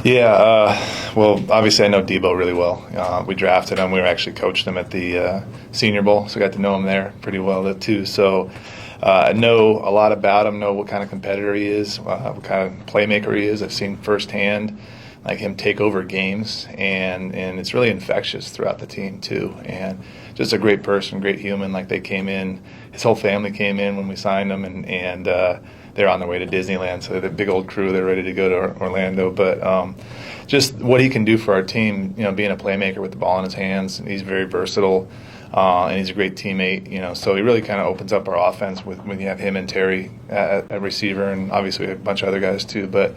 Yeah, well, obviously I know Debo really well. We drafted him. We actually coached him at the Senior Bowl, so I got to know him there pretty well too. So I know a lot about him, know what kind of competitor he is, what kind of playmaker he is. I've seen firsthand like him take over games, and it's really infectious throughout the team too. And just a great person, great human. Like they came in, his whole family came in when we signed him, and they're on their way to Disneyland, so they're the big old crew. They're ready to go to Orlando. But just what he can do for our team, being a playmaker with the ball in his hands, he's very versatile, and he's a great teammate. So he really kind of opens up our offense when you have him and Terry at receiver, and obviously a bunch of other guys too. But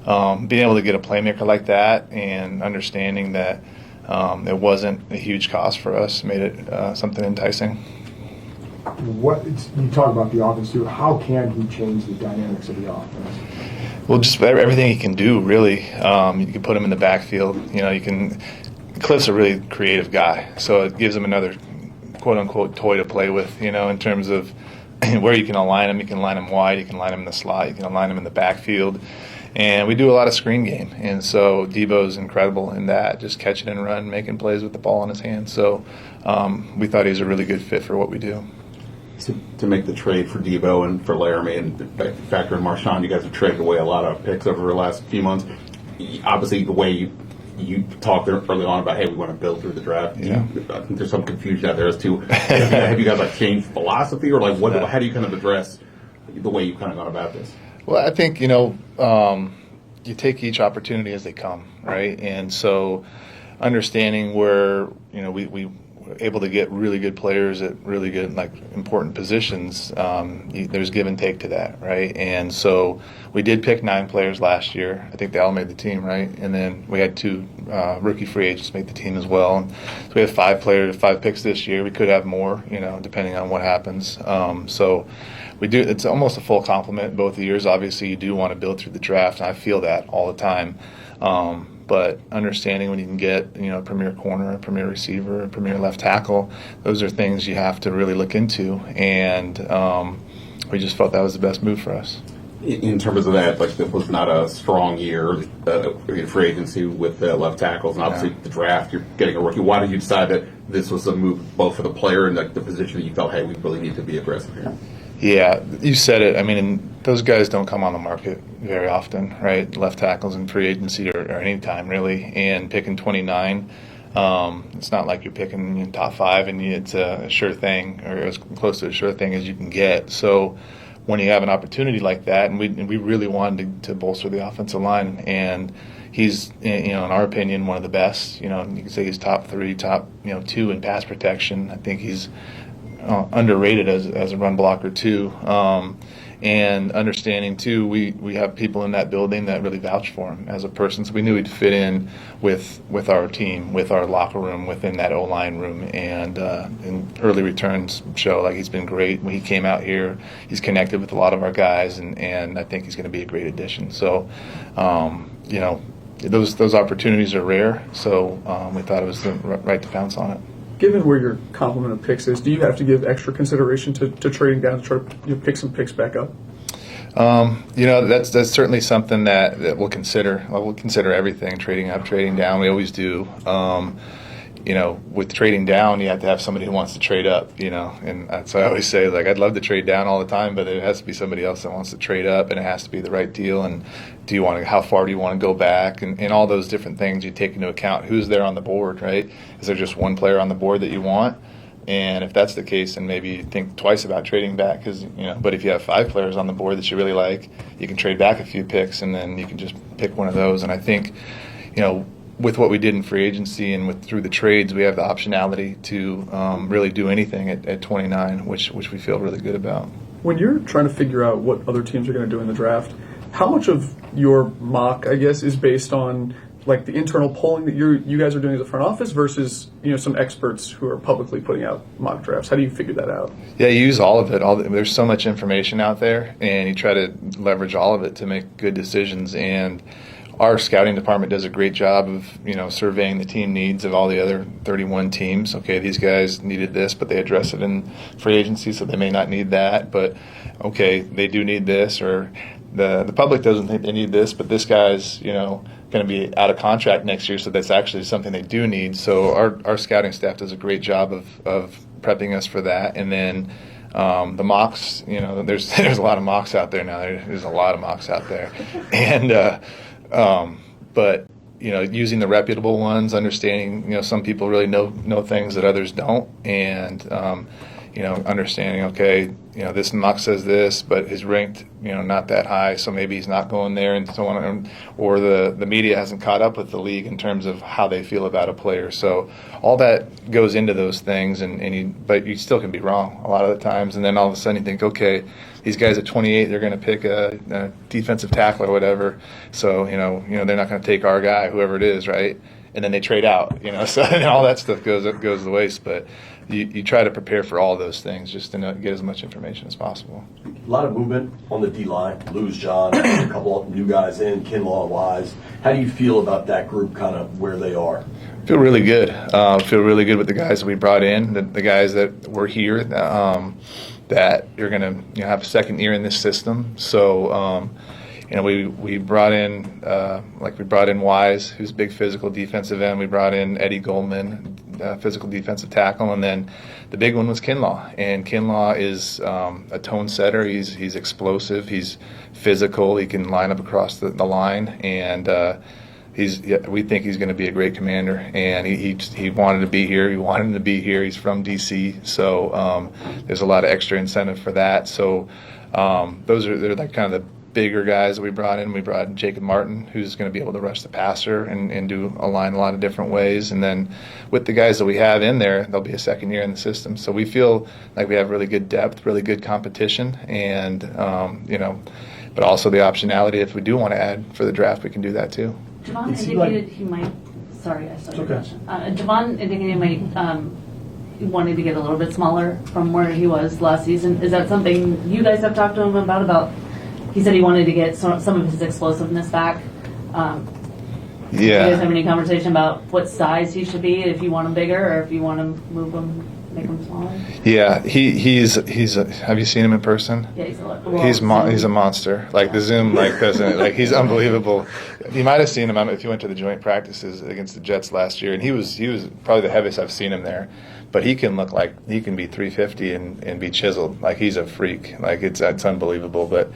being able to get a playmaker like that and understanding that it wasn't a huge cost for us made it something enticing. What you talk about the offense too? How can he change the dynamics of the offense? Well, just everything he can do, really. You can put him in the backfield. Cliff's a really creative guy, so it gives him another quote-unquote toy to play with, in terms of where you can align him. You can line him wide, you can line him in the slot, you can align him in the backfield. And we do a lot of screen game, and so Debo's incredible in that, just catching and run, making plays with the ball in his hands. So we thought he was a really good fit for what we do. To make the trade for Debo and for Laremy and factor in Marshawn, you guys have traded away a lot of picks over the last few months. Obviously, the way you talked early on about, hey, we want to build through the draft. Yeah. I think there's some confusion out there as to have you guys changed philosophy, or what? How do you kind of address the way you've kind of gone about this? Well, I think you take each opportunity as they come, right? And so understanding where we were able to get really good players at really good, important positions, there's give and take to that, right? And so we did pick 9 players last year. I think they all made the team, right? And then we had 2 rookie free agents make the team as well. And so we have 5 picks this year. We could have more, depending on what happens. So we do. It's almost a full complement both years. Obviously, you do want to build through the draft, and I feel that all the time. But understanding when you can get, a premier corner, a premier receiver, a premier left tackle, those are things you have to really look into. And we just felt that was the best move for us. In terms of that, it was not a strong year in free agency with left tackles, and obviously the draft, you're getting a rookie. Why did you decide that this was a move both for the player and the position that you felt, hey, we really need to be aggressive here? Yeah, you said it. I mean, those guys don't come on the market very often, right? Left tackles in free agency or any time, really. And picking 29, it's not like you're picking in top 5 and it's a sure thing, or as close to a sure thing as you can get. So when you have an opportunity like that, and we really wanted to bolster the offensive line, and he's, in our opinion, one of the best. You can say he's top 3, top 2 in pass protection. I think he's underrated as a run blocker too, and understanding too, we have people in that building that really vouch for him as a person, so we knew he'd fit in with our team, with our locker room, within that O-line room, and early returns show he's been great. When he came out here, he's connected with a lot of our guys, and I think he's going to be a great addition. So those opportunities are rare, so we thought it was the right to pounce on it. Given where your complement of picks is, do you have to give extra consideration to trading down to try to pick some picks back up? That's certainly something that we'll consider. We'll consider everything, trading up, trading down. We always do. With trading down, you have to have somebody who wants to trade up, and so I always say, I'd love to trade down all the time, but it has to be somebody else that wants to trade up, and it has to be the right deal. And how far do you want to go back, and all those different things you take into account. Who's there on the board, right? Is there just one player on the board that you want? And if that's the case, then maybe you think twice about trading back, but if you have 5 players on the board that you really like, you can trade back a few picks, and then you can just pick one of those. And I think, with what we did in free agency and through the trades, we have the optionality to really do anything at 29, which we feel really good about. When you're trying to figure out what other teams are going to do in the draft, how much of your mock, I guess, is based on the internal polling that you guys are doing as a front office versus some experts who are publicly putting out mock drafts? How do you figure that out? Yeah, you use all of it. There's so much information out there, and you try to leverage all of it to make good decisions. And our scouting department does a great job of, surveying the team needs of all the other 31 teams. Okay, these guys needed this, but they address it in free agency, so they may not need that. But, okay, they do need this, or the public doesn't think they need this, but this guy's, going to be out of contract next year, so that's actually something they do need. So our scouting staff does a great job of prepping us for that. And then the mocks, there's a lot of mocks out there now. There's a lot of mocks out there, and but using the reputable ones, understanding some people really know things that others don't, and understanding, okay, this mock says this, but he's ranked, not that high, so maybe he's not going there, and so on. Or the media hasn't caught up with the league in terms of how they feel about a player. So all that goes into those things, but you still can be wrong a lot of the times. And then all of a sudden you think, okay, these guys at 28, they're going to pick a defensive tackle or whatever. So they're not going to take our guy, whoever it is, right? And then they trade out, so and all that stuff goes to waste. But you try to prepare for all those things just to get as much information as possible. A lot of movement on the D-line. Lose John, a couple of new guys in, Kinlaw, Wise. How do you feel about that group, kind of where they are? Feel really good. Feel really good with the guys that we brought in, the guys that were here, that you're going to have a second year in this system. So, we brought in we brought in Wise, who's a big physical defensive end. We brought in Eddie Goldman, physical defensive tackle, and then the big one was Kinlaw. And Kinlaw is a tone setter. He's explosive. He's physical. He can line up across the line, and we think he's going to be a great commander. And he wanted to be here. We wanted him to be here. He's from DC, so there's a lot of extra incentive for that. So they're like kind of the bigger guys that we brought in. We brought in Jacob Martin, who's going to be able to rush the passer and do a line a lot of different ways. And then with the guys that we have in there, they'll be a second year in the system. So we feel like we have really good depth, really good competition, and but also the optionality. If we do want to add for the draft, we can do that too. Javon indicated he might. Sorry, I started. Okay. Javon indicated he might wanted to get a little bit smaller from where he was last season. Is that something you guys have talked to him about? He said he wanted to get some of his explosiveness back. Yeah. Do you guys have any conversation about what size he should be, if you want him bigger or if you want to move him, make him smaller? Yeah, he's have you seen him in person? Yeah, He's a monster. Like the Zoom doesn't he's unbelievable. You might have seen him if you went to the joint practices against the Jets last year, and he was probably the heaviest I've seen him there. But he can look like he can be 350 and be chiseled. Like he's a freak. Like it's unbelievable. But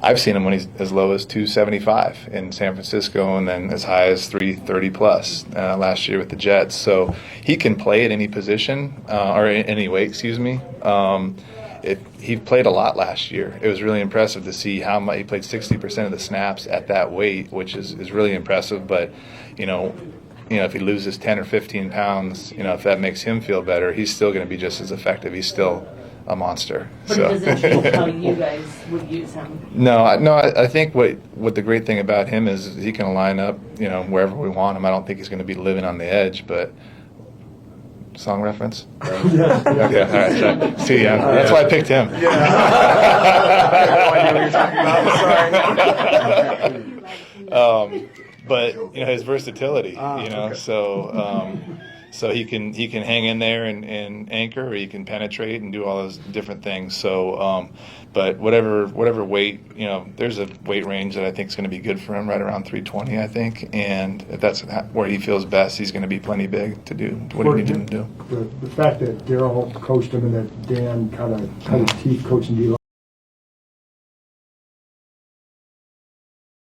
I've seen him when he's as low as 275 in San Francisco, and then as high as 330 plus last year with the Jets. So he can play at any position or any weight. Excuse me. He played a lot last year. It was really impressive to see how much he played. 60% of the snaps at that weight, which is really impressive. But if he loses 10 or 15 pounds, if that makes him feel better, he's still going to be just as effective. He's still a monster. But it doesn't change how you guys would use him. No. I think what the great thing about him is he can line up, wherever we want him. I don't think he's going to be living on the edge, but. Song reference? Yeah. Okay, all right. See, that's why I picked him. I have no idea what you're talking about. Sorry. But his versatility, so he can hang in there and anchor, or he can penetrate and do all those different things. So, but whatever weight, there's a weight range that I think is going to be good for him, right around 320, I think. And if that's where he feels best, he's going to be plenty big to do what he needs him to do. The fact that Darryl coached him and that Dan kind of cut his teeth coaching D-line